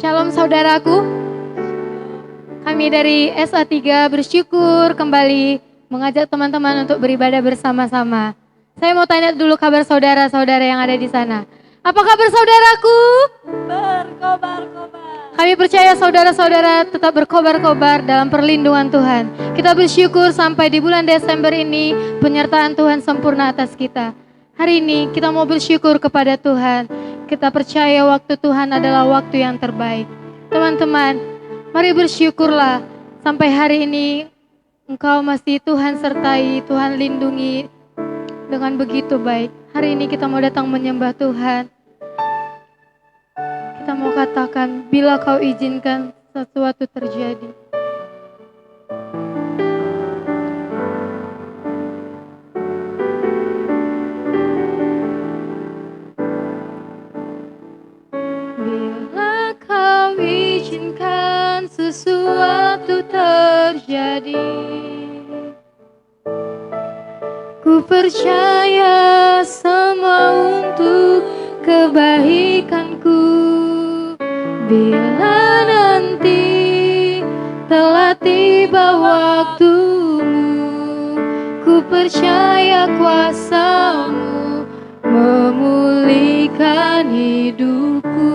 Shalom saudaraku. Kami dari SA3 bersyukur kembali mengajak teman-teman untuk beribadah bersama-sama. Saya mau tanya dulu kabar saudara-saudara yang ada di sana. Apa kabar saudaraku? Berkobar-kobar. Kami percaya saudara-saudara tetap berkobar-kobar dalam perlindungan Tuhan. Kita bersyukur sampai di bulan Desember ini penyertaan Tuhan sempurna atas kita. Hari ini kita mau bersyukur kepada Tuhan. Kita percaya waktu Tuhan adalah waktu yang terbaik. Teman-teman, mari bersyukurlah sampai hari ini Engkau masih Tuhan sertai, Tuhan lindungi dengan begitu baik. Hari ini kita mau datang menyembah Tuhan. Kita mau katakan, bila Kau izinkan sesuatu terjadi. Bila Kau izinkan sesuatu terjadi, ku percaya semua untuk kebaikanku. Bila nanti telah tiba waktumu, ku percaya kuasa-Mu memulihkan hidupku.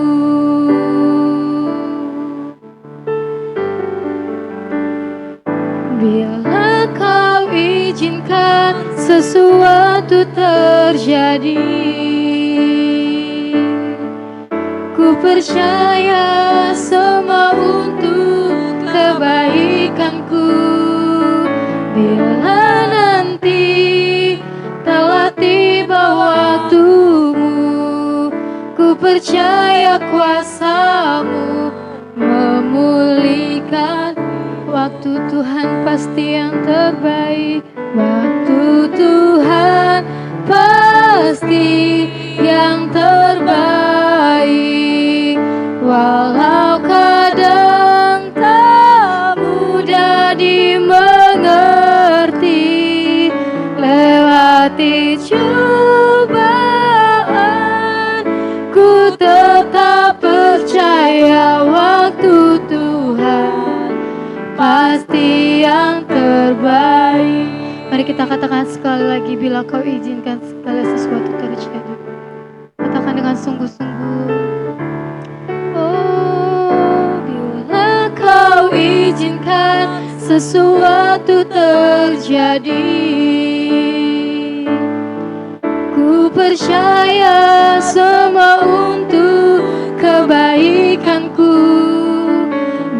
Bila Kau izinkan sesuatu terjadi, ku percaya semua untuk kebaikanku. Bila nanti telah tiba waktumu, ku percaya kuasa-Mu memulihkan. Waktu Tuhan pasti yang terbaik. Waktu Tuhan pasti yang terbaik. Walau kadang tak mudah dimengerti, lewati cobaan, ku tetap percaya waktu Tuhan pasti yang terbaik. Mari kita katakan sekali lagi, bila Kau izinkan segala sesuatu terjadi. Katakan dengan sungguh-sungguh. Oh, bila Kau izinkan sesuatu terjadi, ku percaya semua untuk kebaikanku.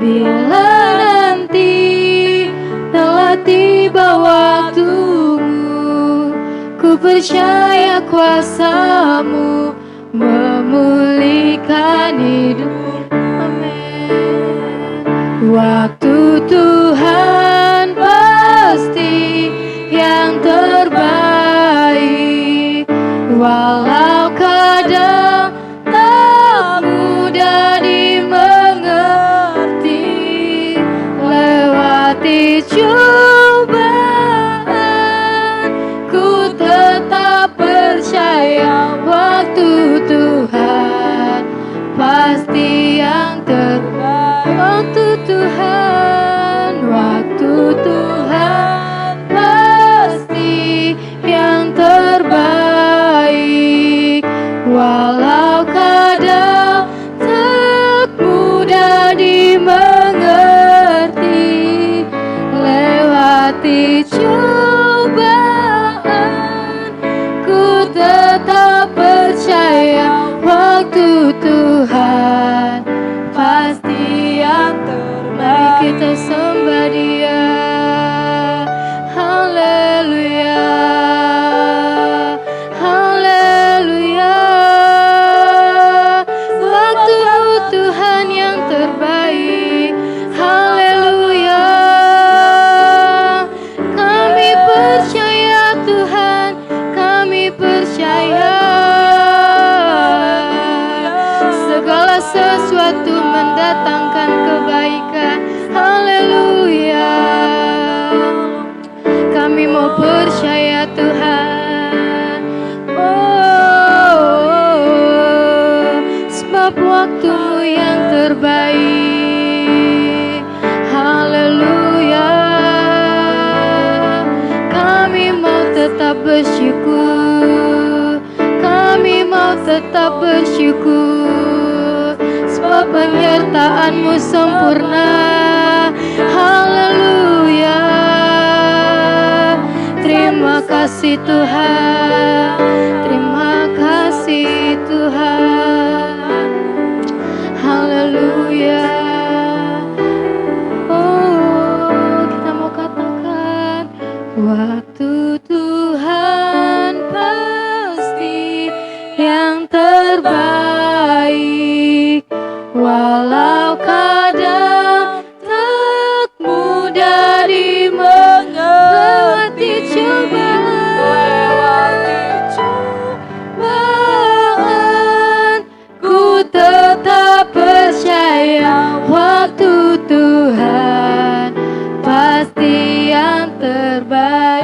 Bila nanti telah tiba waktumu, ku percaya kuasa-Mu memulihkan hidup. Amin. Waktu Tuhan pasti yang terbaik. Walau kadang tak mudah dimengerti, lewati cobaan, ku tetap percaya waktu Tuhan pasti yang terbaik. Waktu Tuhan pasti yang terbaik. Walau kadang tak mudah dimengerti, lewati cobaan, ku tetap percaya waktu Tuhan pasti yang terbaik. Kita sembah Dia. Haleluya, haleluya. Waktu Tuhan yang terbaik. Haleluya. Kami percaya Tuhan, kami percaya segala sesuatu mendatangkan kebaikan. Haleluya. Kami mau percaya Tuhan. Oh, sebab waktu yang terbaik. penyertaan-Mu sempurna. Haleluya. Terima kasih Tuhan, terima kasih Tuhan. Haleluya. Oh, kita mau katakan waktu Tuhan pasti yang terbaik, walau kadang tak mudah dimengerti. Cobaan ku tetap percaya waktu Tuhan pasti yang terbaik.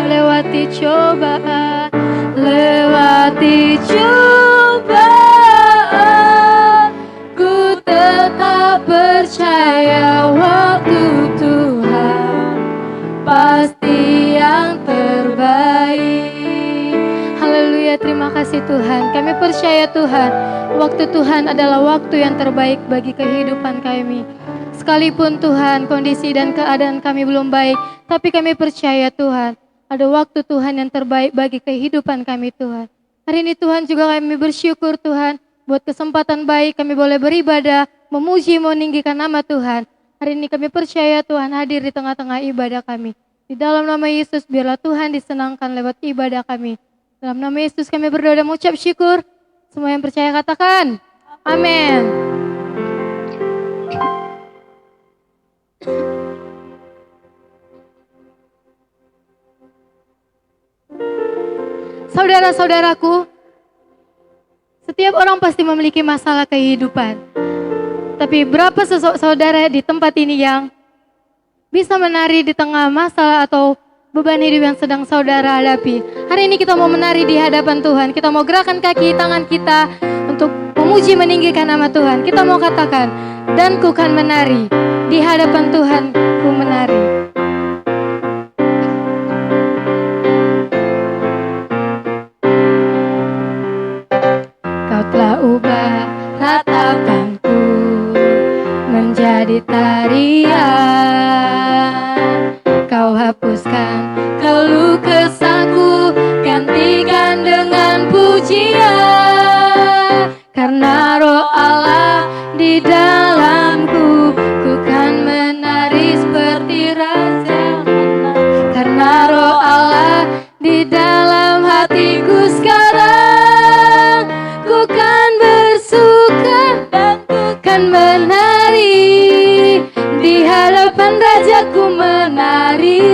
Lewati cobaan, lewati cobaan, ku tetap percaya waktu Tuhan pasti yang terbaik. Haleluya, terima kasih Tuhan. Kami percaya Tuhan, waktu Tuhan adalah waktu yang terbaik bagi kehidupan kami. Sekalipun Tuhan kondisi dan keadaan kami belum baik, tapi kami percaya Tuhan, ada waktu Tuhan yang terbaik bagi kehidupan kami Tuhan. Hari ini Tuhan juga kami bersyukur Tuhan, buat kesempatan baik kami boleh beribadah, memuji, meninggikan nama Tuhan. Hari ini kami percaya Tuhan hadir di tengah-tengah ibadah kami. Di dalam nama Yesus biarlah Tuhan disenangkan lewat ibadah kami. Dalam nama Yesus kami berdoa dan mengucap syukur. Semua yang percaya katakan, amin. Saudara-saudaraku, setiap orang pasti memiliki masalah kehidupan. Tapi berapa sosok saudara di tempat ini yang bisa menari di tengah masalah atau beban hidup yang sedang saudara hadapi? Hari ini kita mau menari di hadapan Tuhan. Kita mau gerakan kaki tangan kita untuk memuji meninggikan nama Tuhan. Kita mau katakan, dan ku kan menari di hadapan Tuhan, ku menari. Kau telah ubah ratapanku menjadi tarian. Kau hapuskan keluh kesahku, gantikan dengan pujian. Karena Roh Allah di dalamku, ku kan menari seperti raja. Karena Roh Allah di dalam hatiku sekarang, ku kan bersuka dan ku kan menari. Di hadapan Rajaku menari,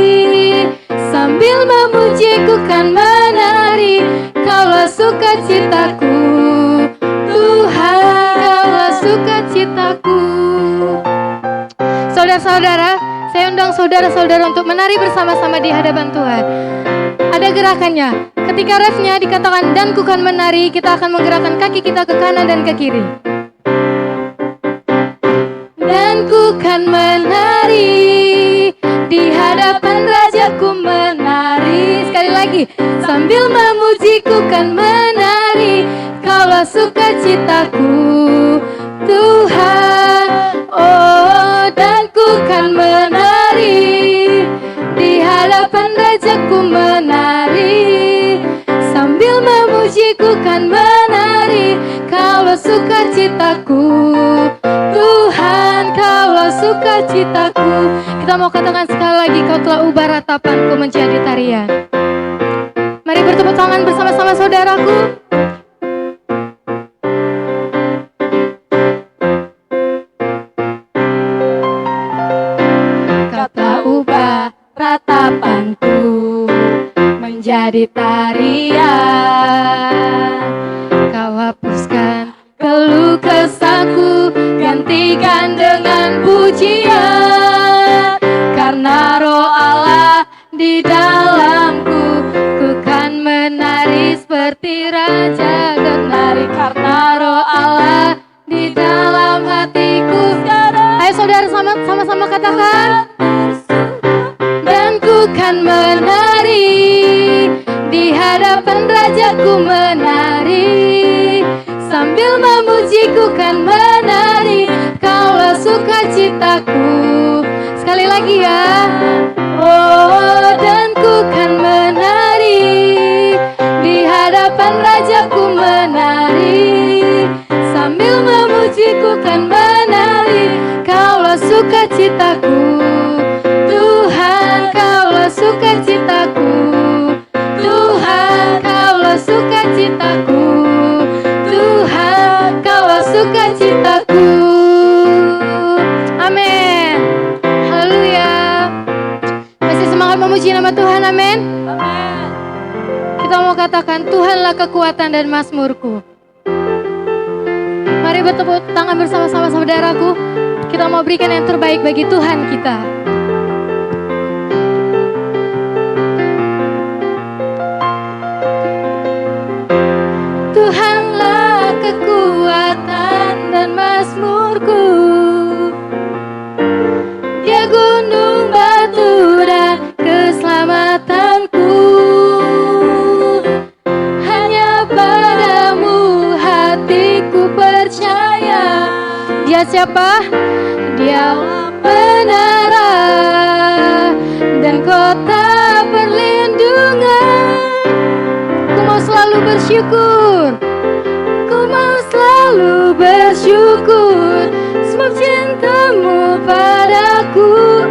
sambil memuji ku kan menari. Kaulah sukacitaku, Tuhan, kaulah sukacitaku. Saudara-saudara, saya undang saudara-saudara untuk menari bersama-sama di hadapan Tuhan. Ada gerakannya. Ketika refnya dikatakan dan ku kan menari, kita akan menggerakkan kaki kita ke kanan dan ke kiri. Dan ku kan menari, di hadapan Rajaku menari. Sekali lagi, sambil memuji ku kan menari. Kaulah sukacitaku, Tuhan. Oh, dan ku kan menari, di hadapan Rajaku menari. Sambil memuji ku kan menari. Kaulah sukacitaku, Tuhan, kaulah sukacitaku. Kita mau katakan sekali lagi, kau telah ubah ratapanku menjadi tarian. Mari bertepuk tangan bersama-sama saudaraku. Kau telah ubah ratapanku menjadi tarian. Kau hapuskan keluh kesahku, gantikan dengan pujian. Karena Roh Allah di dalamku, ku kan menari seperti raja dan lari. Karena Roh Allah di dalam hatiku sekarang. Ayo saudara sama-sama katakan. Dan ku kan menari, di hadapan Rajaku menari. Sambil memuji ku kan menari. Kau memuji nama Tuhan, amin. Kita mau katakan, Tuhanlah kekuatan dan mazmurku. Mari bertepuk tangan bersama-sama saudaraku. Kita mau berikan yang terbaik bagi Tuhan kita. Tuhanlah kekuatan dan mazmurku. Dia gunung batu dan keselamatanku. Hanya padamu hatiku percaya. Dia siapa? Dia menara dan kota perlindungan. Ku mau selalu bersyukur. Ku mau selalu bersyukur. Sebab cintamu padaku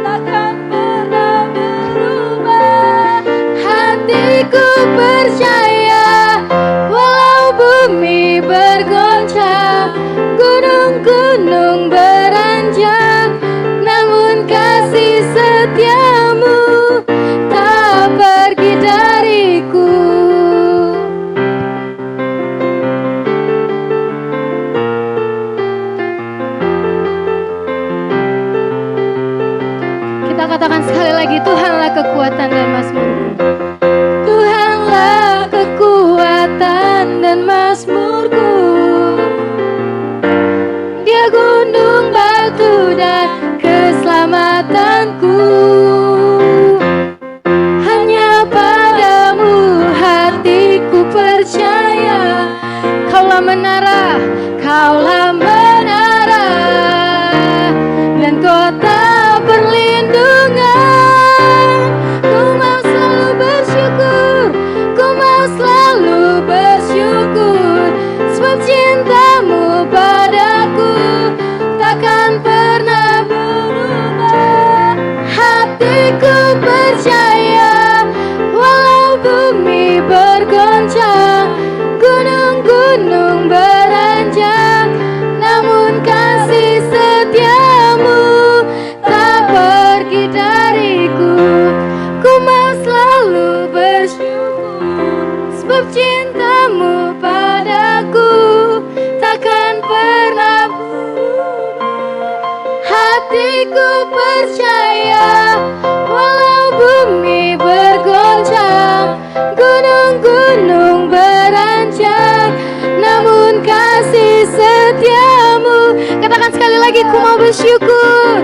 takkan pernah berubah. Hatiku percaya walau bumi bergoncang, gunung-gunung beranjak, namun kasih setiamu tak pergi dariku. Kita katakan sekali lagi, Tuhanlah kekuatan dan mazmurku. Tuhanlah kekuatan dan mazmurku. Dia gunung batu dan keselamatanku. Hanya padamu hatiku percaya. Kaulah menara, kaulah menara dan kota perlindungan. Ku mau selalu bersyukur, ku mau selalu bersyukur. Sebab cintamu padaku takkan pernah berubah. Hatiku percaya walau bumi bergoncang, gunung-gunung beranjak, namun kasih setiamu tak pergi dariku. Ku mau selalu bersyukur. Sebab cintamu padaku takkan pernah berubah. Hatiku percaya walau bumi bergoncang, gunung-gunung beranjak, namun kasih setiamu. Katakan sekali lagi, ku mau bersyukur.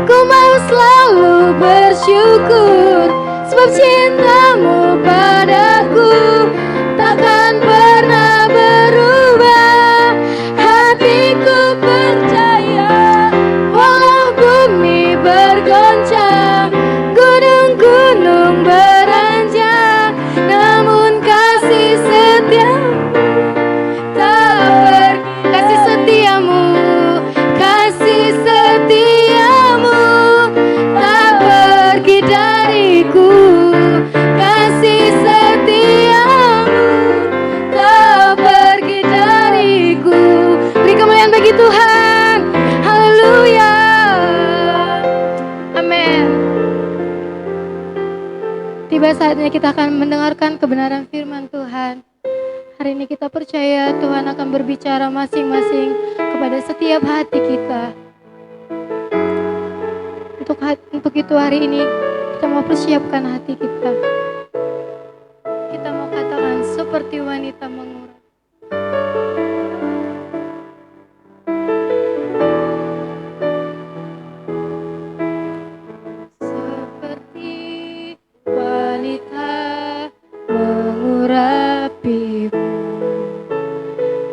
Ku mau selalu bersyukur. Sebab cintamu padaku takkan pernah berubah. Hatiku percaya walau bumi bergoncang, gunung-gunung beranjak, namun kasih setiamu tak pergi. Kasih setiamu, kasih setiamu tak pergi dariku. Kasih setiamu tak pergi dariku. Beri kemuliaan bagi Tuhan. Haleluya. Amin. Tiba saatnya kita akan mendengarkan kebenaran firman Tuhan. Hari ini kita percaya Tuhan akan berbicara masing-masing kepada setiap hati kita. Untuk itu hari ini kita mau persiapkan hati kita. Kita mau katakan seperti wanita menguras. Seperti wanita mengurapimu,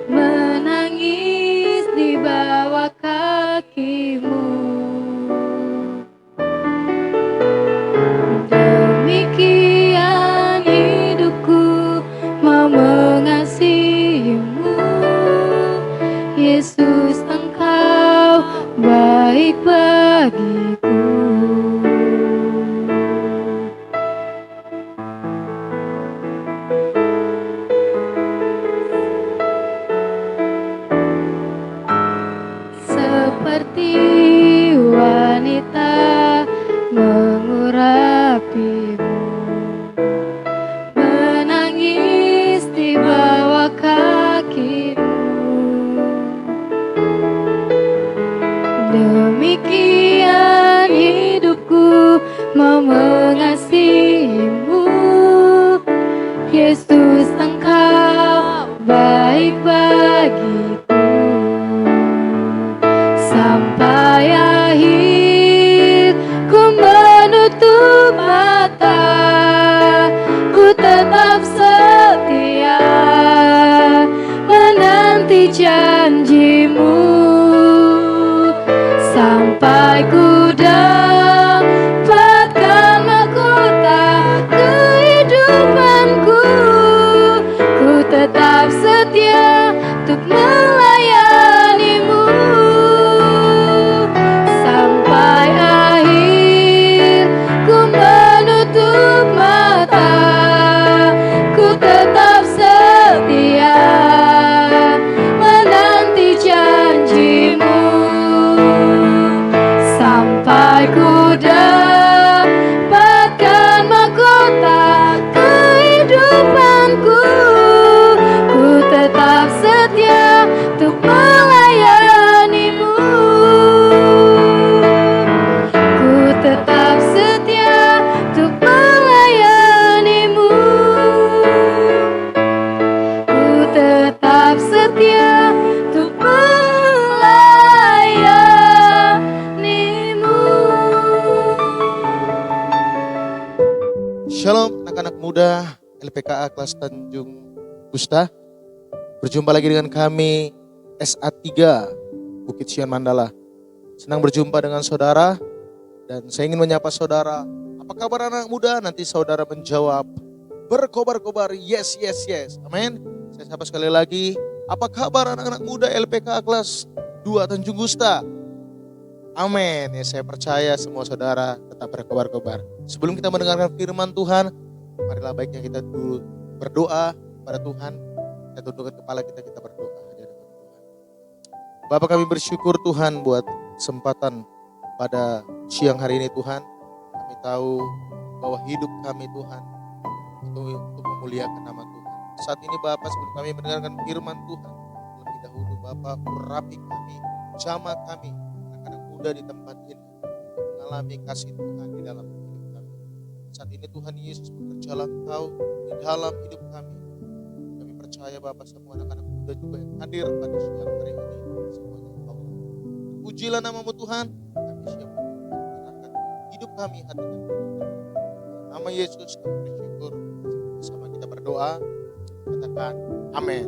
menangis di bawah kakimu. Demikian hidupku mau mengasihimu, Yesus, Engkau baik bagiku. Seperti wanita mengurapimu, Demikian hidupku mau mengasihimu, Yesus Engkau baik bagiku. Sampai akhir ku menutup mata, ku tetap setia menanti janjimu. Sampai ku dapatkan mahkota kehidupanku, ku tetap setia untuk melayanimu. Sampai akhir ku menutup mata, ku tetap setia menanti janjimu. Sampai ku dapatkan mahkota kehidupanku, ku tetap setia untuk melayanimu. Ku tetap setia untuk melayanimu. Ku tetap setia untuk melayanimu. Shalom anak-anak muda LPKA kelas Tanjung Gusta. Berjumpa lagi dengan kami SA3 Bukit Sion Mandala. Senang berjumpa dengan saudara dan saya ingin menyapa saudara. Apa kabar anak muda? Nanti saudara menjawab berkobar-kobar yes yes yes. Amin. Saya sapa sekali lagi. Apa kabar anak-anak muda LPKA kelas 2 Tanjung Gusta? Amin. Ya, saya percaya semua saudara tetap berkobar-kobar. Sebelum kita mendengarkan firman Tuhan, marilah baiknya kita dulu berdoa pada Tuhan. Kita tundukkan kepala kita berdoa. Bapak, kami bersyukur Tuhan buat kesempatan pada siang hari ini Tuhan. Kami tahu bahwa hidup kami Tuhan itu untuk memuliakan nama Tuhan. Saat ini Bapak, sebelum kami mendengarkan firman Tuhan, lebih dahulu Bapak urapi kami, jamah kami, anak-anak muda di tempat ini, mengalami kasih Tuhan di dalam hidup kami. Saat ini Tuhan Yesus bekerjalah Engkau di dalam hidup kami. Kami percaya Bapak, semua anak-anak muda juga yang hadir pada siang hari ini, semuanya Allah. Pujilah namamu Tuhan, kami siap menyerahkan hidup kami, hati kami. Nama Yesus kami bersyukur. Bersama kita berdoa, katakan amin.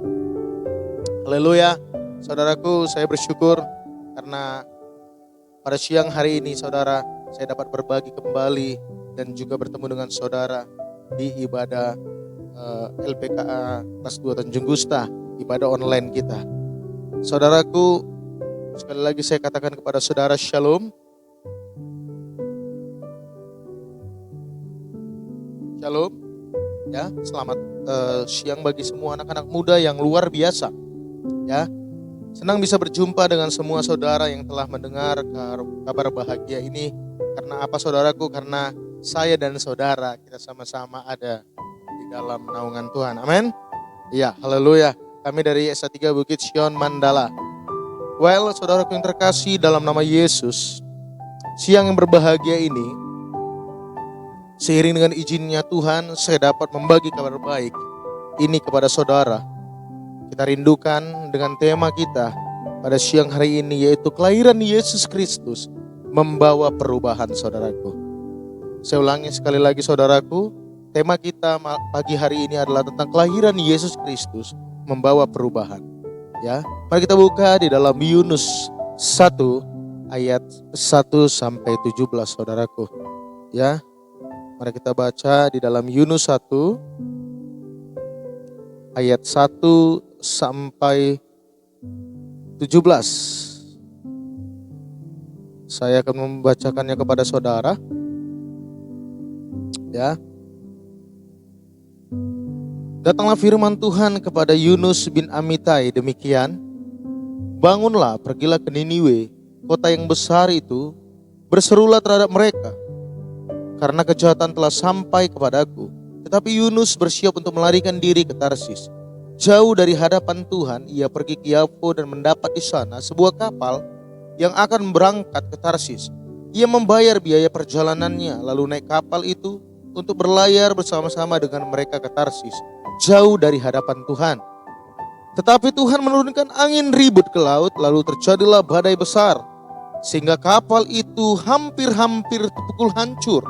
Haleluya. Saudaraku, saya bersyukur karena pada siang hari ini saudara, saya dapat berbagi kembali dan juga bertemu dengan saudara di ibadah LPKA kelas 2 Tanjung Gusta, ibadah online kita. Saudaraku, sekali lagi saya katakan kepada saudara shalom. Shalom. Ya, selamat siang bagi semua anak-anak muda yang luar biasa. Ya, senang bisa berjumpa dengan semua saudara yang telah mendengar kabar bahagia ini. Karena apa saudaraku? Karena saya dan saudara kita sama-sama ada di dalam naungan Tuhan. Amin. Iya, haleluya. Kami dari SA3 Bukit Sion Mandala. Well, saudaraku yang terkasih dalam nama Yesus, siang yang berbahagia ini, seiring dengan izinnya Tuhan, saya dapat membagi kabar baik ini kepada saudara. Kita rindukan dengan tema kita pada siang hari ini, yaitu kelahiran Yesus Kristus membawa perubahan, saudaraku. Saya ulangi sekali lagi saudaraku, tema kita pagi hari ini adalah tentang kelahiran Yesus Kristus membawa perubahan. Ya, mari kita buka di dalam Yunus 1 ayat 1 sampai 17 saudaraku. Ya, mari kita baca di dalam Yunus 1 ayat 1 sampai 17. Saya akan membacakannya kepada saudara. Ya. Datanglah firman Tuhan kepada Yunus bin Amitai demikian. Bangunlah, pergilah ke Niniwe, kota yang besar itu, berserulah terhadap mereka, karena kejahatan telah sampai kepadaku. Tetapi Yunus bersiap untuk melarikan diri ke Tarsis. Jauh dari hadapan Tuhan, ia pergi ke Yapo dan mendapat di sana sebuah kapal yang akan berangkat ke Tarsis. Ia membayar biaya perjalanannya lalu naik kapal itu untuk berlayar bersama-sama dengan mereka ke Tarsis, jauh dari hadapan Tuhan. Tetapi Tuhan menurunkan angin ribut ke laut, lalu terjadilah badai besar, sehingga kapal itu hampir-hampir terpukul hancur.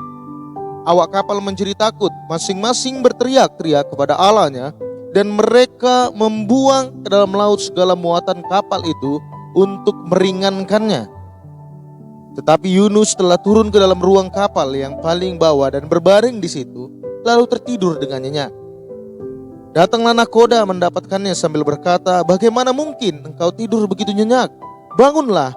Awak kapal menjadi takut, masing-masing berteriak-teriak kepada Allahnya, dan mereka membuang ke dalam laut segala muatan kapal itu untuk meringankannya. Tetapi Yunus telah turun ke dalam ruang kapal yang paling bawah dan berbaring di situ, lalu tertidur dengan nyenyak. Datanglah nakoda mendapatkannya sambil berkata, "Bagaimana mungkin engkau tidur begitu nyenyak? Bangunlah,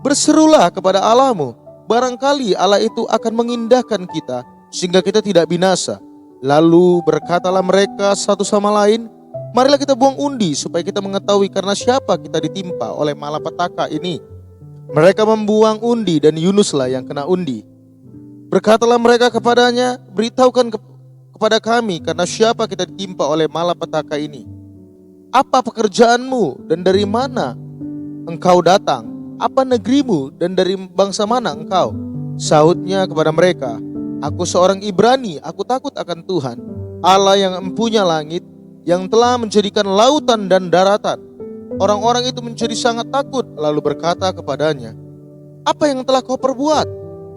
berserulah kepada Allahmu. Barangkali Allah itu akan mengindahkan kita sehingga kita tidak binasa." Lalu berkatalah mereka satu sama lain, "Marilah kita buang undi supaya kita mengetahui karena siapa kita ditimpa oleh malapetaka ini." Mereka membuang undi dan Yunuslah yang kena undi. Berkatalah mereka kepadanya, "Beritahukan kepada kami karena siapa kita ditimpa oleh malapetaka ini. Apa pekerjaanmu dan dari mana engkau datang? Apa negerimu dan dari bangsa mana engkau?" Sahutnya kepada mereka, "Aku seorang Ibrani, aku takut akan Tuhan, Allah yang empunya langit, yang telah menjadikan lautan dan daratan." Orang-orang itu menjadi sangat takut lalu berkata kepadanya, "Apa yang telah kau perbuat?"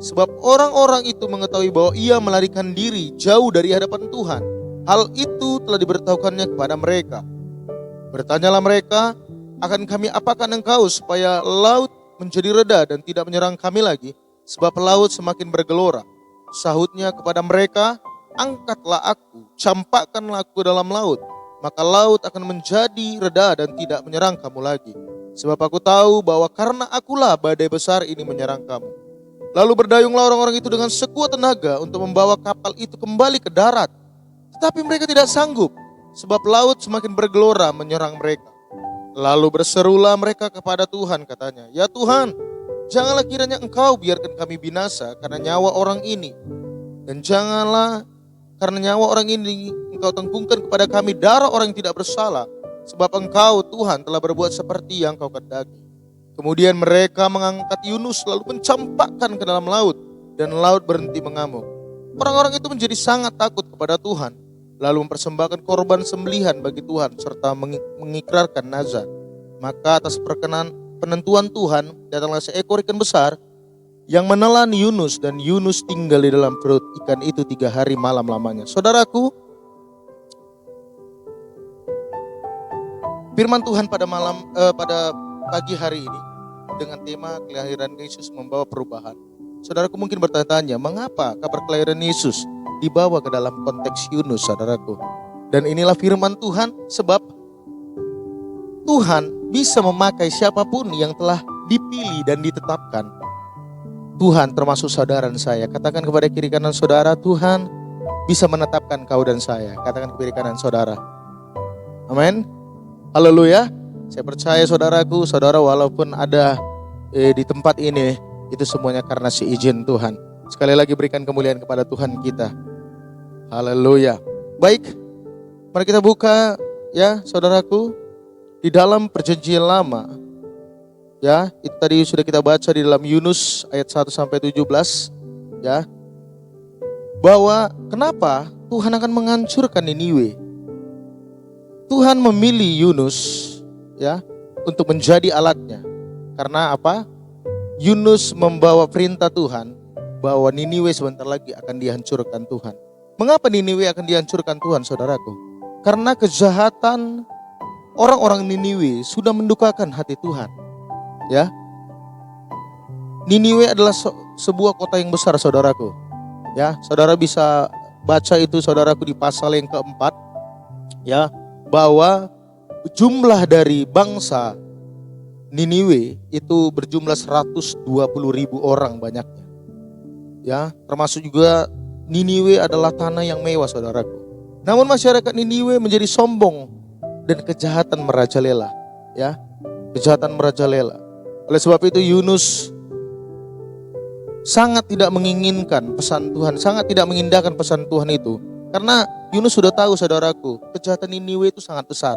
Sebab orang-orang itu mengetahui bahwa ia melarikan diri jauh dari hadapan Tuhan. Hal itu telah diberitahukannya kepada mereka. Bertanyalah mereka, "Akan kami apakan engkau supaya laut menjadi reda dan tidak menyerang kami lagi? Sebab laut semakin bergelora." Sahutnya kepada mereka, "Angkatlah aku, campakkanlah aku dalam laut, maka laut akan menjadi reda dan tidak menyerang kamu lagi. Sebab aku tahu bahwa karena akulah badai besar ini menyerang kamu." Lalu berdayunglah orang-orang itu dengan sekuat tenaga untuk membawa kapal itu kembali ke darat. Tetapi mereka tidak sanggup, sebab laut semakin bergelora menyerang mereka. Lalu berserulah mereka kepada Tuhan, katanya, "Ya Tuhan, janganlah kiranya engkau biarkan kami binasa karena nyawa orang ini. Dan janganlah karena nyawa orang ini engkau tengkungkan kepada kami darah orang yang tidak bersalah. Sebab engkau Tuhan telah berbuat seperti yang kau kehendaki." Kemudian mereka mengangkat Yunus lalu mencampakkan ke dalam laut, dan laut berhenti mengamuk. Orang-orang itu menjadi sangat takut kepada Tuhan, lalu mempersembahkan korban sembelihan bagi Tuhan serta mengikrarkan nazar. Maka atas perkenan penentuan Tuhan datanglah seekor ikan besar yang menelan Yunus, dan Yunus tinggal di dalam perut ikan itu 3 hari malam lamanya. Saudaraku, firman Tuhan pada pagi hari ini dengan tema kelahiran Yesus membawa perubahan. Saudaraku mungkin bertanya-tanya, mengapa kabar kelahiran Yesus dibawa ke dalam konteks Yunus, saudaraku? Dan inilah firman Tuhan, sebab Tuhan bisa memakai siapapun yang telah dipilih dan ditetapkan. Tuhan termasuk saudara dan saya. Katakan kepada kiri kanan saudara, Tuhan bisa menetapkan kau dan saya. Katakan ke kiri kanan saudara. Amin. Haleluya. Saya percaya saudaraku, saudara walaupun ada di tempat ini, itu semuanya karena seizin Tuhan. Sekali lagi berikan kemuliaan kepada Tuhan kita. Haleluya. Baik, mari kita buka ya saudaraku di dalam perjanjian lama. Ya, itu tadi sudah kita baca di dalam Yunus ayat 1 sampai 17 ya. Bahwa kenapa Tuhan akan menghancurkan Niniwe. Tuhan memilih Yunus ya untuk menjadi alatnya. Karena apa? Yunus membawa perintah Tuhan bahwa Niniwe sebentar lagi akan dihancurkan Tuhan. Mengapa Niniwe akan dihancurkan Tuhan, saudaraku? Karena kejahatan orang-orang Niniwe sudah mendukakan hati Tuhan. Ya. Niniwe adalah sebuah kota yang besar, saudaraku. Ya, saudara bisa baca itu saudaraku di pasal yang keempat. Ya, bahwa jumlah dari bangsa Niniwe itu berjumlah 120.000 orang banyaknya. Ya, termasuk juga Niniwe adalah tanah yang mewah, saudaraku. Namun masyarakat Niniwe menjadi sombong dan kejahatan merajalela. Ya, kejahatan merajalela. Oleh sebab itu Yunus sangat tidak menginginkan pesan Tuhan, sangat tidak mengindahkan pesan Tuhan itu. Karena Yunus sudah tahu, saudaraku, kejahatan Niniwe itu sangat besar.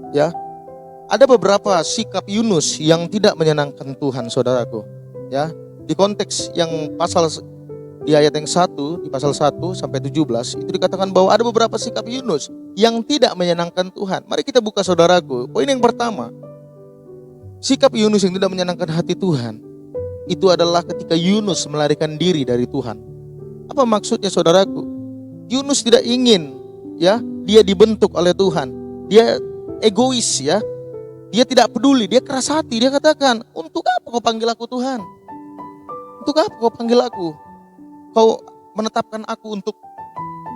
Ya, ada beberapa sikap Yunus yang tidak menyenangkan Tuhan, saudaraku. Ya, di konteks yang di ayat yang 1, di pasal 1 sampai 17 itu dikatakan bahwa ada beberapa sikap Yunus yang tidak menyenangkan Tuhan. Mari kita buka, saudaraku. Poin yang pertama, sikap Yunus yang tidak menyenangkan hati Tuhan itu adalah ketika Yunus melarikan diri dari Tuhan. Apa maksudnya, saudaraku? Yunus tidak ingin, ya, dia dibentuk oleh Tuhan. Dia egois, ya. Dia tidak peduli, dia keras hati. Dia katakan, untuk apa kau panggil aku, Tuhan? Untuk apa kau panggil aku? Kau menetapkan aku untuk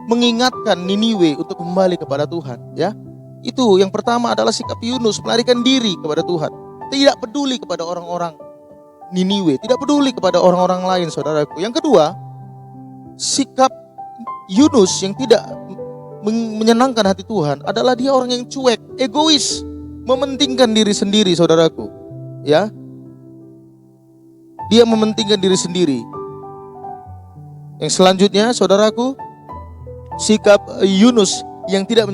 mengingatkan Niniwe untuk kembali kepada Tuhan, ya. Itu yang pertama adalah sikap Yunus, melarikan diri kepada Tuhan. Tidak peduli kepada orang-orang Niniwe, tidak peduli kepada orang-orang lain, saudaraku. Yang kedua, sikap Yunus yang tidak menyenangkan hati Tuhan adalah dia orang yang cuek, egois, mementingkan diri sendiri, saudaraku. Ya, dia mementingkan diri sendiri. Yang selanjutnya, saudaraku, sikap Yunus yang tidak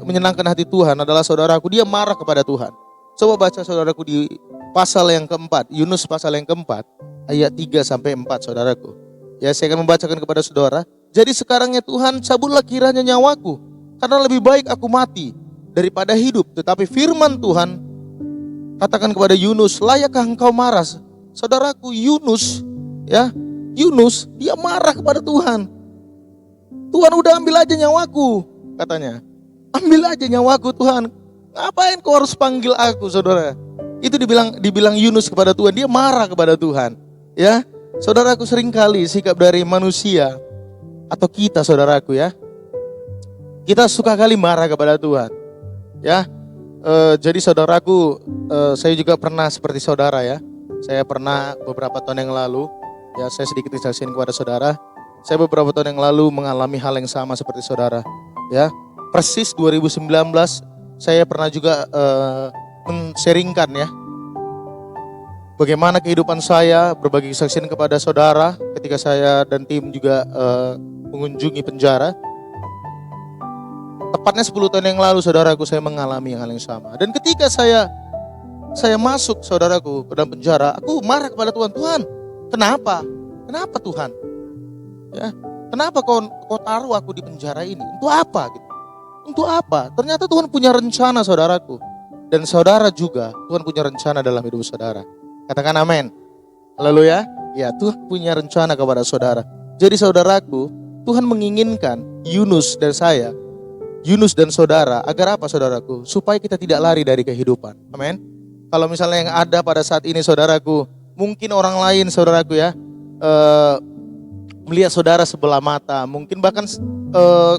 menyenangkan hati Tuhan adalah, saudaraku, dia marah kepada Tuhan. Coba baca, saudaraku, di pasal yang keempat, Yunus pasal yang keempat, ayat 3 sampai 4, saudaraku. Ya, saya akan membacakan kepada saudara. Jadi sekarang ya Tuhan, cabutlah kiranya nyawaku, karena lebih baik aku mati daripada hidup. Tetapi firman Tuhan katakan kepada Yunus, layakkah engkau marah? Saudaraku, Yunus, ya, Yunus dia marah kepada Tuhan. Tuhan, udah ambil aja nyawaku, katanya. Ambil aja nyawaku, Tuhan. Ngapain kau harus panggil aku, saudara? Itu dibilang Yunus kepada Tuhan. Dia marah kepada Tuhan. Ya, saudaraku, seringkali sikap dari manusia atau kita, saudaraku, ya, kita suka kali marah kepada Tuhan. Ya, jadi saudaraku, saya juga pernah seperti saudara, ya. Saya pernah beberapa tahun yang lalu, ya, saya sedikit disaksikan kepada saudara. Saya beberapa tahun yang lalu mengalami hal yang sama seperti saudara. Ya, persis 2019 saya pernah juga men-sharingkan, ya, bagaimana kehidupan saya, berbagi kesaksian kepada saudara ketika saya dan tim juga mengunjungi penjara. Tepatnya 10 tahun yang lalu, saudaraku, saya mengalami hal yang sama. Dan ketika saya masuk, saudaraku, ke dalam penjara, aku marah kepada Tuhan. Tuhan, kenapa? Kenapa, Tuhan? Ya, kenapa kau taruh aku di penjara ini? Untuk apa? Gitu. Untuk apa? Ternyata Tuhan punya rencana, saudaraku. Dan saudara juga, Tuhan punya rencana dalam hidup saudara. Katakan amin. Haleluya. Ya, Tuhan punya rencana kepada saudara. Jadi saudaraku, Tuhan menginginkan Yunus dan saya, Yunus dan saudara, agar apa, saudaraku? Supaya kita tidak lari dari kehidupan. Amin. Kalau misalnya yang ada pada saat ini, saudaraku, mungkin orang lain, saudaraku, ya, melihat saudara sebelah mata, mungkin bahkan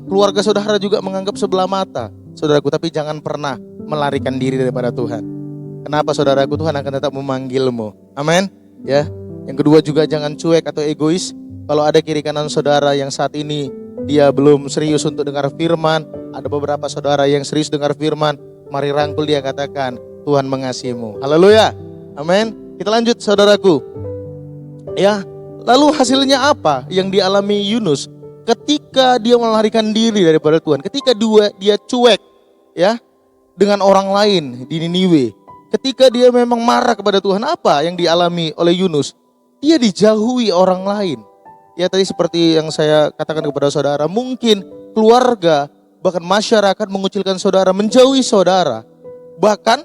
keluarga saudara juga menganggap sebelah mata, saudaraku. Tapi jangan pernah melarikan diri daripada Tuhan. Kenapa, saudaraku? Tuhan akan tetap memanggilmu. Amin. Ya. Yang kedua juga, jangan cuek atau egois. Kalau ada kiri kanan saudara yang saat ini dia belum serius untuk dengar firman, ada beberapa saudara yang serius dengar firman, mari rangkul dia, katakan, Tuhan mengasihimu. Haleluya. Amin. Kita lanjut, saudaraku. Ya, lalu hasilnya apa yang dialami Yunus ketika dia melarikan diri daripada Tuhan? Ketika dia cuek, ya, dengan orang lain di Niniwe. Ketika dia memang marah kepada Tuhan, apa yang dialami oleh Yunus? Dia dijauhi orang lain. Ya, tadi seperti yang saya katakan kepada saudara, mungkin keluarga, bahkan masyarakat mengucilkan saudara, menjauhi saudara. Bahkan,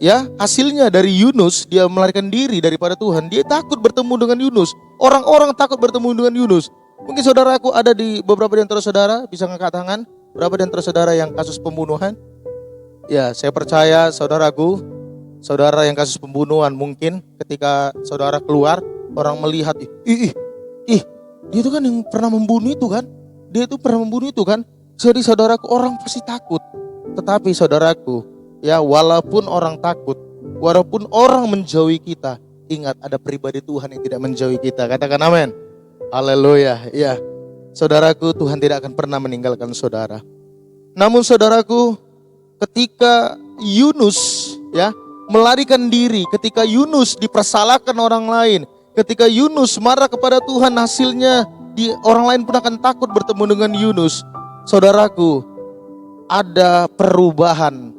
ya, hasilnya dari Yunus, dia melarikan diri daripada Tuhan. Dia takut bertemu dengan Yunus. Orang-orang takut bertemu dengan Yunus. Mungkin saudaraku ada di beberapa di antara saudara, bisa ngangkat tangan. Berapa di antara saudara yang kasus pembunuhan? Ya, saya percaya saudaraku, saudara yang kasus pembunuhan, mungkin ketika saudara keluar, orang melihat, ih, dia itu kan yang pernah membunuh itu kan? Dia itu pernah membunuh itu kan? Jadi saudaraku, orang pasti takut. Tetapi saudaraku, ya, walaupun orang takut, walaupun orang menjauhi kita, ingat ada pribadi Tuhan yang tidak menjauhi kita. Katakan amin. Haleluya. Ya, saudaraku, Tuhan tidak akan pernah meninggalkan saudara. Namun saudaraku, ketika Yunus, ya, melarikan diri, ketika Yunus dipersalahkan orang lain, ketika Yunus marah kepada Tuhan, hasilnya orang lain pun akan takut bertemu dengan Yunus. Saudaraku, ada perubahan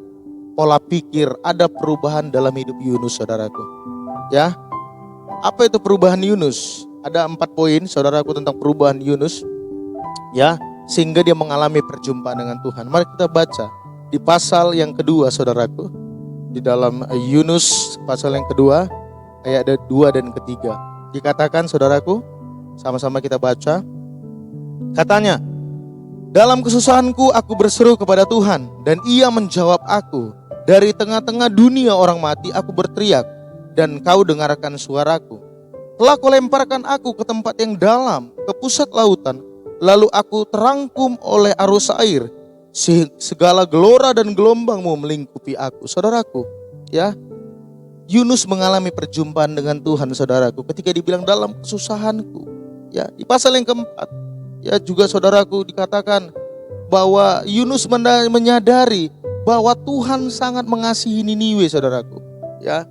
pola pikir, ada perubahan dalam hidup Yunus, saudaraku. Ya, apa itu perubahan Yunus? Ada 4 poin, saudaraku, tentang perubahan Yunus. Ya, sehingga dia mengalami perjumpaan dengan Tuhan. Mari kita baca di pasal yang kedua, saudaraku. Di dalam Yunus pasal yang kedua, ayat 2 dan ketiga. Dikatakan, saudaraku, sama-sama kita baca. Katanya, dalam kesusahanku aku berseru kepada Tuhan, dan Ia menjawab aku. Dari tengah-tengah dunia orang mati aku berteriak, dan Kau dengarkan suaraku. Telah Kau lemparkan aku ke tempat yang dalam, ke pusat lautan, lalu aku terangkum oleh arus air. Segala gelora dan gelombangmu melingkupi aku. Saudaraku, ya, Yunus mengalami perjumpaan dengan Tuhan, saudaraku, ketika dibilang dalam kesusahanku. Ya, di pasal yang keempat, ya juga saudaraku, dikatakan bahwa Yunus menyadari bahwa Tuhan sangat mengasihi Niniwe, saudaraku. Ya,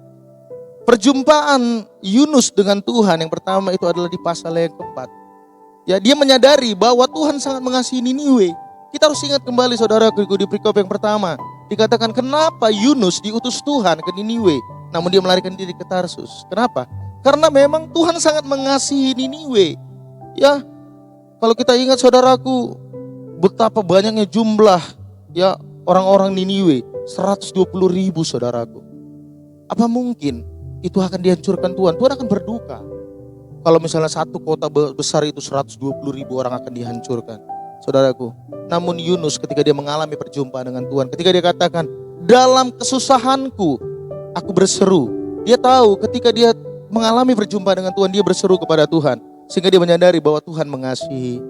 perjumpaan Yunus dengan Tuhan yang pertama itu adalah di pasal yang keempat. Ya, dia menyadari bahwa Tuhan sangat mengasihi Niniwe. Kita harus ingat kembali, saudaraku, di perikop yang pertama dikatakan kenapa Yunus diutus Tuhan ke Niniwe, namun dia melarikan diri ke Tarsus. Kenapa? Karena memang Tuhan sangat mengasihi Niniwe. Ya, kalau kita ingat, saudaraku, betapa banyaknya jumlah ya orang-orang Niniwe, 120.000, saudaraku. Apa mungkin itu akan dihancurkan Tuhan? Tuhan akan berduka kalau misalnya satu kota besar itu 120.000 orang akan dihancurkan, saudaraku. Namun Yunus ketika dia mengalami perjumpaan dengan Tuhan, ketika dia katakan, dalam kesusahanku aku berseru. Dia tahu ketika dia mengalami perjumpaan dengan Tuhan, dia berseru kepada Tuhan, sehingga dia menyadari bahwa Tuhan mengasihi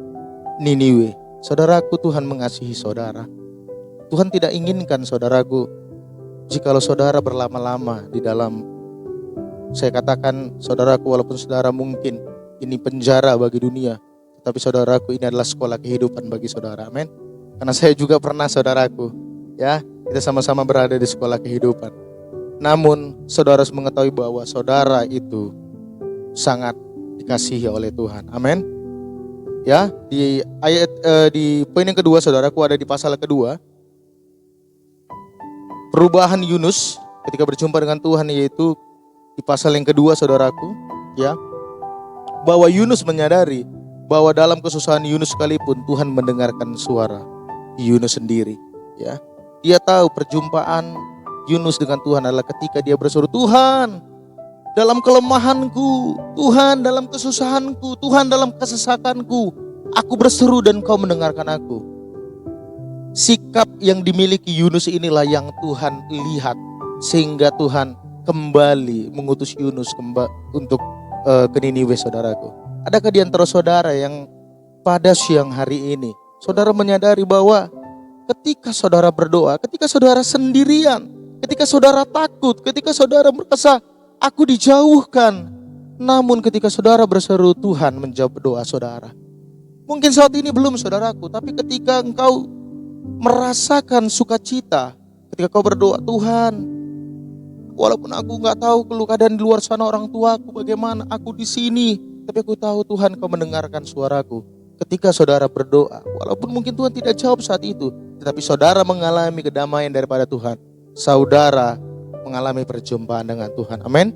Niniwe. Saudaraku, Tuhan mengasihi saudara. Tuhan tidak inginkan, saudaraku, jikalau saudara berlama-lama di dalam, saya katakan, saudaraku, walaupun saudara mungkin ini penjara bagi dunia, tapi saudaraku, ini adalah sekolah kehidupan bagi saudara. Amin. Karena saya juga pernah, saudaraku, ya, kita sama-sama berada di sekolah kehidupan. Namun saudara harus mengetahui bahwa saudara itu sangat dikasihi oleh Tuhan. Amin. Ya, di ayat di poin yang kedua, saudaraku, ada di pasal kedua. Perubahan Yunus ketika berjumpa dengan Tuhan, yaitu di pasal yang kedua, saudaraku, ya, bahwa Yunus menyadari bahwa dalam kesusahan Yunus sekalipun Tuhan mendengarkan suara Yunus sendiri. Ya, dia tahu perjumpaan Yunus dengan Tuhan adalah ketika dia berseru, Tuhan dalam kelemahanku, Tuhan dalam kesusahanku, Tuhan dalam kesesakanku, aku berseru dan Kau mendengarkan aku. Sikap yang dimiliki Yunus inilah yang Tuhan lihat, sehingga Tuhan kembali mengutus Yunus untuk ke Niniwe, saudaraku. Adakah di antara saudara yang pada siang hari ini saudara menyadari bahwa ketika saudara berdoa, ketika saudara sendirian, ketika saudara takut, ketika saudara merasa aku dijauhkan, namun ketika saudara berseru, Tuhan menjawab doa saudara. Mungkin saat ini belum, saudaraku, tapi ketika engkau merasakan sukacita, ketika kau berdoa, Tuhan, walaupun aku gak tahu keadaan di luar sana orang tuaku bagaimana, aku di sini, tapi aku tahu Tuhan Kau mendengarkan suaraku. Ketika saudara berdoa, walaupun mungkin Tuhan tidak jawab saat itu, tetapi saudara mengalami kedamaian daripada Tuhan. Saudara mengalami perjumpaan dengan Tuhan. Amin.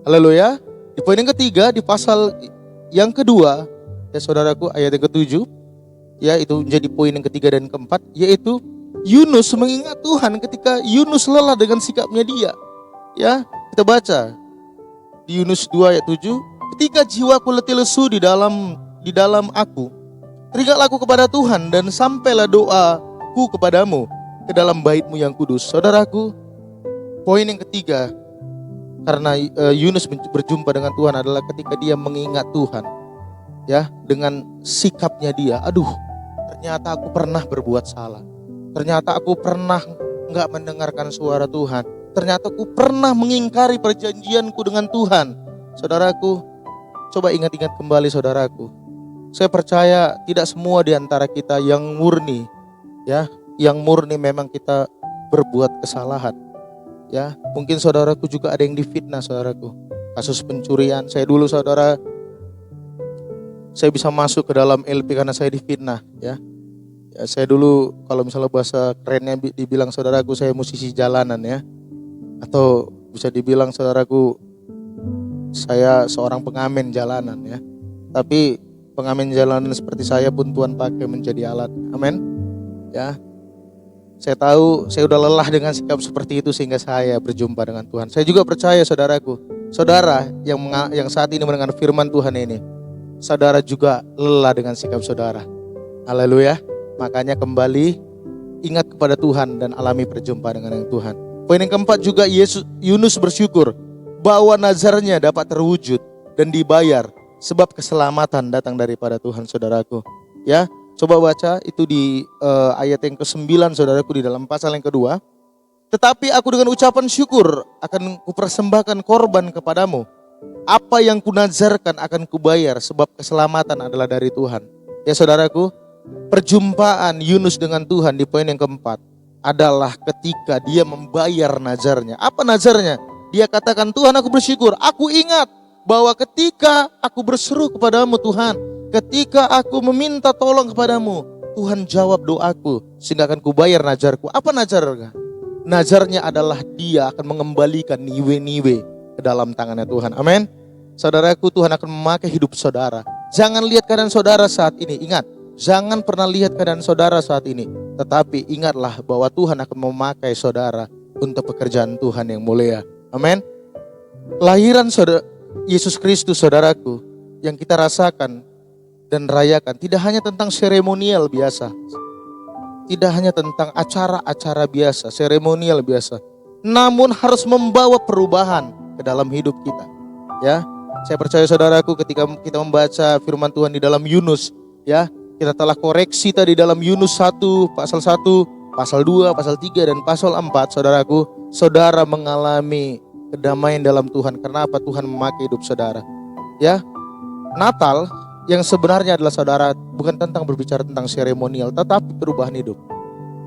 Haleluya. Di poin yang ketiga, di pasal yang kedua, ya saudaraku, ayat yang ke-7, ya itu menjadi poin yang ketiga dan keempat, yaitu Yunus mengingat Tuhan ketika Yunus lelah dengan sikapnya dia. Ya, kita baca di Yunus 2 ayat 7, ketika jiwaku letih lesu di dalam aku, teringatlah aku kepada Tuhan dan sampailah doaku kepadamu ke dalam bait-Mu yang kudus. Saudaraku, poin yang ketiga karena Yunus berjumpa dengan Tuhan adalah ketika dia mengingat Tuhan. Ya, dengan sikapnya dia, aduh, ternyata aku pernah berbuat salah. Ternyata aku pernah enggak mendengarkan suara Tuhan. Ternyata aku pernah mengingkari perjanjianku dengan Tuhan. Saudaraku, coba ingat-ingat kembali, saudaraku. Saya percaya tidak semua di antara kita yang murni, ya, yang murni memang kita berbuat kesalahan. Ya, mungkin saudaraku juga ada yang difitnah, saudaraku. Kasus pencurian, saya dulu, saudara, saya bisa masuk ke dalam LP karena saya difitnah, ya. Ya, saya dulu kalau misalnya bahasa kerennya dibilang saudaraku, saya musisi jalanan ya. Atau bisa dibilang saudaraku, saya seorang pengamen jalanan ya. Tapi pengamen jalanan seperti saya pun Tuhan pakai menjadi alat. Amin. Ya. Saya tahu saya udah lelah dengan sikap seperti itu sehingga saya berjumpa dengan Tuhan. Saya juga percaya saudaraku, saudara yang saat ini mendengar firman Tuhan ini, saudara juga lelah dengan sikap saudara. Haleluya. Makanya kembali ingat kepada Tuhan dan alami perjumpaan dengan Tuhan. Poin yang keempat juga, Yunus bersyukur bahwa nazarnya dapat terwujud dan dibayar sebab keselamatan datang daripada Tuhan, saudaraku. Ya, coba baca itu di ayat yang ke-9 saudaraku, di dalam pasal yang kedua. Tetapi aku dengan ucapan syukur akan kupersembahkan korban kepadamu. Apa yang kunazarkan akan kubayar sebab keselamatan adalah dari Tuhan. Ya saudaraku, perjumpaan Yunus dengan Tuhan di poin yang keempat adalah ketika dia membayar nazarnya. Apa nazarnya? Dia katakan, Tuhan aku bersyukur, aku ingat bahwa ketika aku berseru kepadamu Tuhan, ketika aku meminta tolong kepadamu, Tuhan jawab doaku sehingga akan kubayar nazarku. Apa nazarnya? Nazarnya adalah dia akan mengembalikan niwe-niwe ke dalam tangannya Tuhan. Amin. Saudaraku, Tuhan akan memakai hidup saudara. Jangan lihat keadaan saudara saat ini. Ingat, jangan pernah lihat keadaan saudara saat ini. Tetapi ingatlah bahwa Tuhan akan memakai saudara untuk pekerjaan Tuhan yang mulia. Amin. Kelahiran Yesus Kristus saudaraku yang kita rasakan dan rayakan tidak hanya tentang seremonial biasa. Tidak hanya tentang acara-acara biasa, seremonial biasa. Namun harus membawa perubahan ke dalam hidup kita. Ya, saya percaya saudaraku ketika kita membaca firman Tuhan di dalam Yunus, ya, kita telah koreksi tadi dalam Yunus 1, pasal 1, pasal 2, pasal 3, dan pasal 4, saudaraku, saudara mengalami kedamaian dalam Tuhan. Karena apa? Tuhan memakai hidup saudara. Ya, Natal yang sebenarnya adalah saudara bukan tentang berbicara tentang seremonial, tetapi perubahan hidup.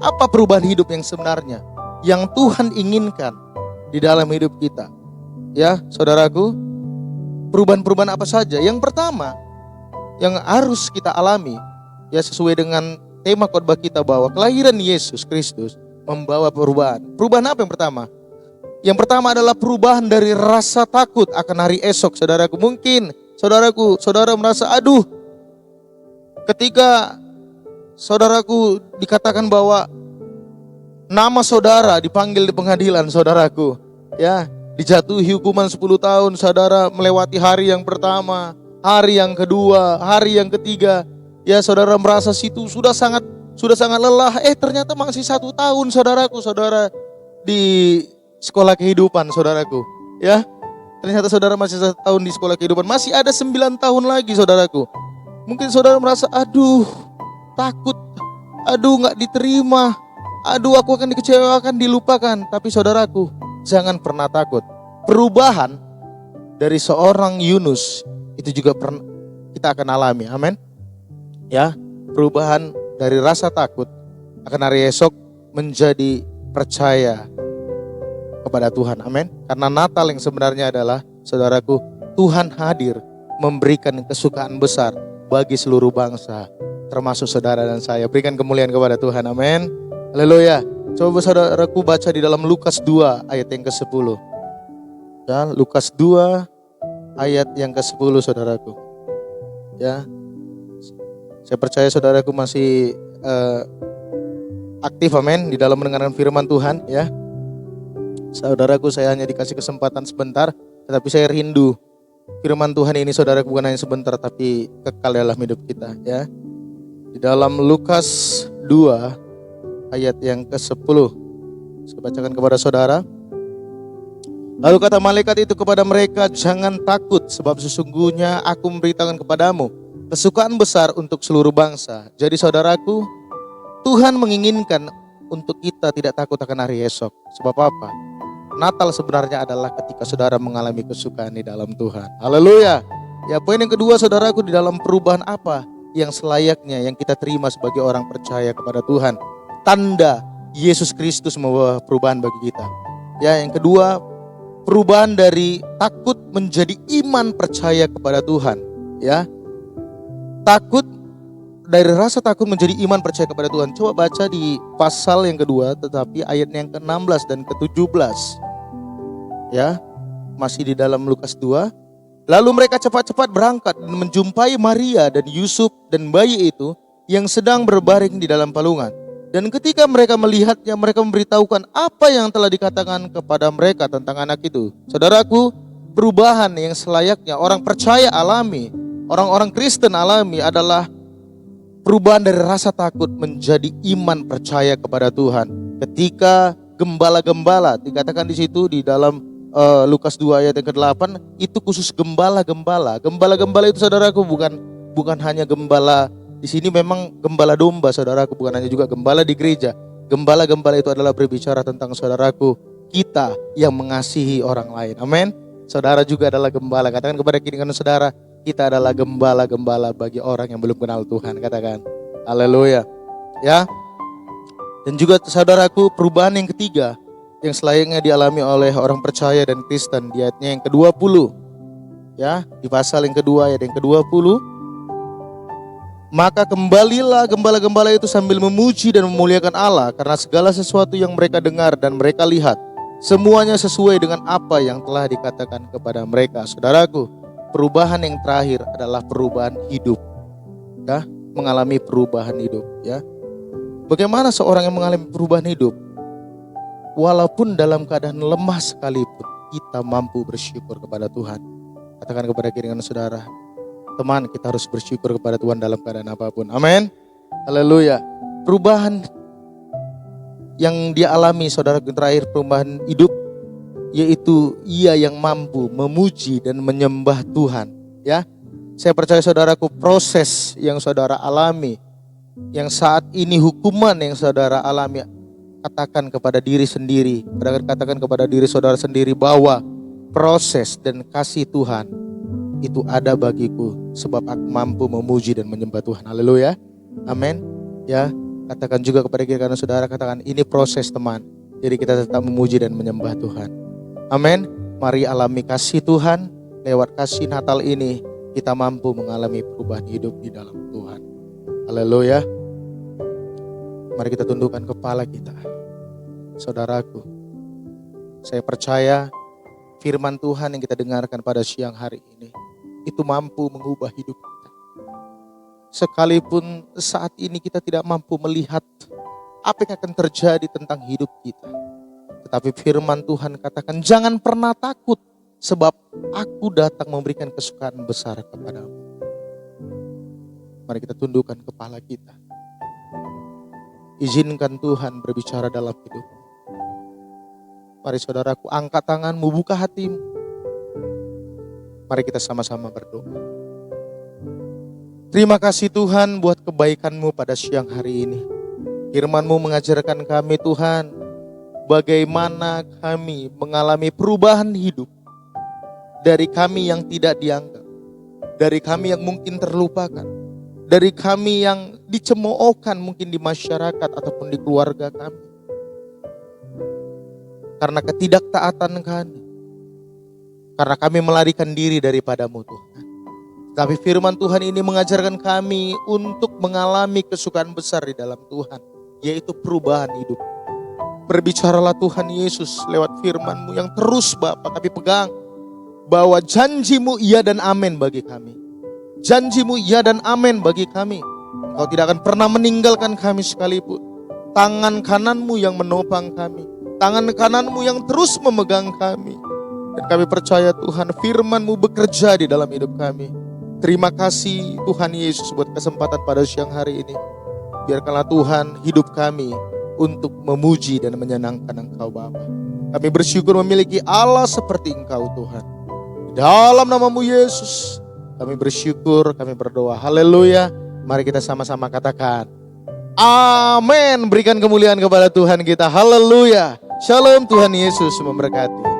Apa perubahan hidup yang sebenarnya? Yang Tuhan inginkan di dalam hidup kita. Ya, saudaraku, perubahan-perubahan apa saja? Yang pertama, yang harus kita alami, ya sesuai dengan tema khotbah kita bahwa kelahiran Yesus Kristus membawa perubahan. Perubahan apa yang pertama? Yang pertama adalah perubahan dari rasa takut akan hari esok, saudaraku. Mungkin saudara merasa, aduh, ketika saudaraku dikatakan bahwa nama saudara dipanggil di pengadilan, saudaraku, ya, dijatuhi hukuman 10 tahun, saudara melewati hari yang pertama, hari yang kedua, hari yang ketiga, ya saudara merasa situ sudah sangat lelah. Ternyata masih 1 tahun, saudaraku, saudara di sekolah kehidupan, saudaraku, ya. Ternyata saudara masih 1 tahun di sekolah kehidupan, masih ada 9 tahun lagi, saudaraku. Mungkin saudara merasa, aduh, takut, aduh gak diterima, aduh aku akan dikecewakan, dilupakan. Tapi saudaraku, jangan pernah takut. Perubahan dari seorang Yunus itu juga kita akan alami, amin. Ya, perubahan dari rasa takut akan hari esok menjadi percaya kepada Tuhan, amin. Karena Natal yang sebenarnya adalah, saudaraku, Tuhan hadir memberikan kesukaan besar bagi seluruh bangsa, termasuk saudara dan saya. Berikan kemuliaan kepada Tuhan, amin. Haleluya. Coba saudaraku baca di dalam Lukas 2 ayat yang ke-10. Ya, Lukas 2 ayat yang ke-10, saudaraku. Ya, saya percaya saudaraku masih aktif, amin, di dalam mendengarkan firman Tuhan, ya. Saudaraku, saya hanya dikasih kesempatan sebentar, tetapi saya rindu firman Tuhan ini, saudaraku, bukan hanya sebentar, tapi kekal dalam hidup kita, ya. Di dalam Lukas 2 ayat yang ke-10, saya bacakan kepada saudara. Lalu kata malaikat itu kepada mereka, jangan takut, sebab sesungguhnya aku memberitakan kepadamu kesukaan besar untuk seluruh bangsa. Jadi saudaraku, Tuhan menginginkan untuk kita tidak takut akan hari esok. Sebab apa? Natal sebenarnya adalah ketika saudara mengalami kesukaan di dalam Tuhan. Haleluya. Ya, poin yang kedua, saudaraku, di dalam perubahan apa yang selayaknya yang kita terima sebagai orang percaya kepada Tuhan. Tanda Yesus Kristus membawa perubahan bagi kita. Ya, yang kedua, perubahan dari takut menjadi iman percaya kepada Tuhan. Ya, takut dari rasa takut menjadi iman percaya kepada Tuhan. Coba baca di pasal yang kedua, tetapi ayat yang ke-16 dan ke-17. Ya, masih di dalam Lukas 2. Lalu mereka cepat-cepat berangkat dan menjumpai Maria dan Yusuf dan bayi itu yang sedang berbaring di dalam palungan. Dan ketika mereka melihatnya, mereka memberitahukan apa yang telah dikatakan kepada mereka tentang anak itu. Saudaraku, perubahan yang selayaknya orang percaya alami, orang-orang Kristen alami adalah perubahan dari rasa takut menjadi iman percaya kepada Tuhan. Ketika gembala-gembala, dikatakan di situ di dalam Lukas 2 ayat yang ke-8, itu khusus gembala-gembala. Gembala-gembala itu saudaraku bukan hanya gembala di sini, memang gembala domba saudaraku, bukan hanya juga gembala di gereja. Gembala-gembala itu adalah berbicara tentang saudaraku, kita yang mengasihi orang lain. Amin. Saudara juga adalah gembala. Katakan kepada kiri kanan saudara, kita adalah gembala-gembala bagi orang yang belum kenal Tuhan. Katakan, haleluya. Ya. Dan juga saudaraku, perubahan yang ketiga yang selayaknya dialami oleh orang percaya dan Kristen di ayatnya yang ke-20. Ya, di pasal yang kedua ayat yang ke-20. Maka kembalilah gembala-gembala itu sambil memuji dan memuliakan Allah karena segala sesuatu yang mereka dengar dan mereka lihat, semuanya sesuai dengan apa yang telah dikatakan kepada mereka. Saudaraku, perubahan yang terakhir adalah perubahan hidup. Ya, mengalami perubahan hidup, ya. Bagaimana seorang yang mengalami perubahan hidup? Walaupun dalam keadaan lemah sekalipun, kita mampu bersyukur kepada Tuhan. Katakan kepada kiri kanan saudara, teman, kita harus bersyukur kepada Tuhan dalam keadaan apapun. Amin. Haleluya. Perubahan yang dia alami saudara terakhir, perubahan hidup, yaitu ia yang mampu memuji dan menyembah Tuhan. Ya, saya percaya saudaraku, proses yang saudara alami, yang saat ini hukuman yang saudara alami, katakan kepada diri sendiri, katakan kepada diri saudara sendiri bahwa proses dan kasih Tuhan itu ada bagiku sebab aku mampu memuji dan menyembah Tuhan. Haleluya. Amin. Ya, katakan juga kepada kiri kanan saudara, katakan ini proses teman. Jadi kita tetap memuji dan menyembah Tuhan. Amin. Mari alami kasih Tuhan. Lewat kasih Natal ini kita mampu mengalami perubahan hidup di dalam Tuhan. Haleluya. Mari kita tundukkan kepala kita. Saudaraku, saya percaya firman Tuhan yang kita dengarkan pada siang hari ini itu mampu mengubah hidup kita. Sekalipun saat ini kita tidak mampu melihat apa yang akan terjadi tentang hidup kita, tetapi firman Tuhan katakan, jangan pernah takut sebab aku datang memberikan kesukaan besar kepadamu. Mari kita tundukkan kepala kita. Izinkan Tuhan berbicara dalam hidup. Mari saudaraku, angkat tanganmu, buka hatimu. Mari kita sama-sama berdoa. Terima kasih Tuhan buat kebaikan-Mu pada siang hari ini. Firman-Mu mengajarkan kami Tuhan, bagaimana kami mengalami perubahan hidup. Dari kami yang tidak dianggap, dari kami yang mungkin terlupakan, dari kami yang dicemoohkan mungkin di masyarakat ataupun di keluarga kami. Karena ketidaktaatan kami, karena kami melarikan diri daripada-Mu Tuhan. Tapi firman Tuhan ini mengajarkan kami untuk mengalami kesukaan besar di dalam Tuhan, yaitu perubahan hidup. Berbicaralah Tuhan Yesus lewat firman-Mu yang terus Bapa kami pegang, bahwa janji-Mu iya dan amin bagi kami. Janji-Mu iya dan amin bagi kami. Engkau tidak akan pernah meninggalkan kami sekalipun. Tangan kanan-Mu yang menopang kami, tangan kanan-Mu yang terus memegang kami. Dan kami percaya Tuhan, firman-Mu bekerja di dalam hidup kami. Terima kasih Tuhan Yesus buat kesempatan pada siang hari ini. Biarkanlah Tuhan hidup kami untuk memuji dan menyenangkan Engkau Bapa. Kami bersyukur memiliki Allah seperti Engkau Tuhan. Dalam nama-Mu Yesus kami bersyukur, kami berdoa. Haleluya. Mari kita sama-sama katakan amin. Berikan kemuliaan kepada Tuhan kita. Haleluya. Shalom, Tuhan Yesus memberkati.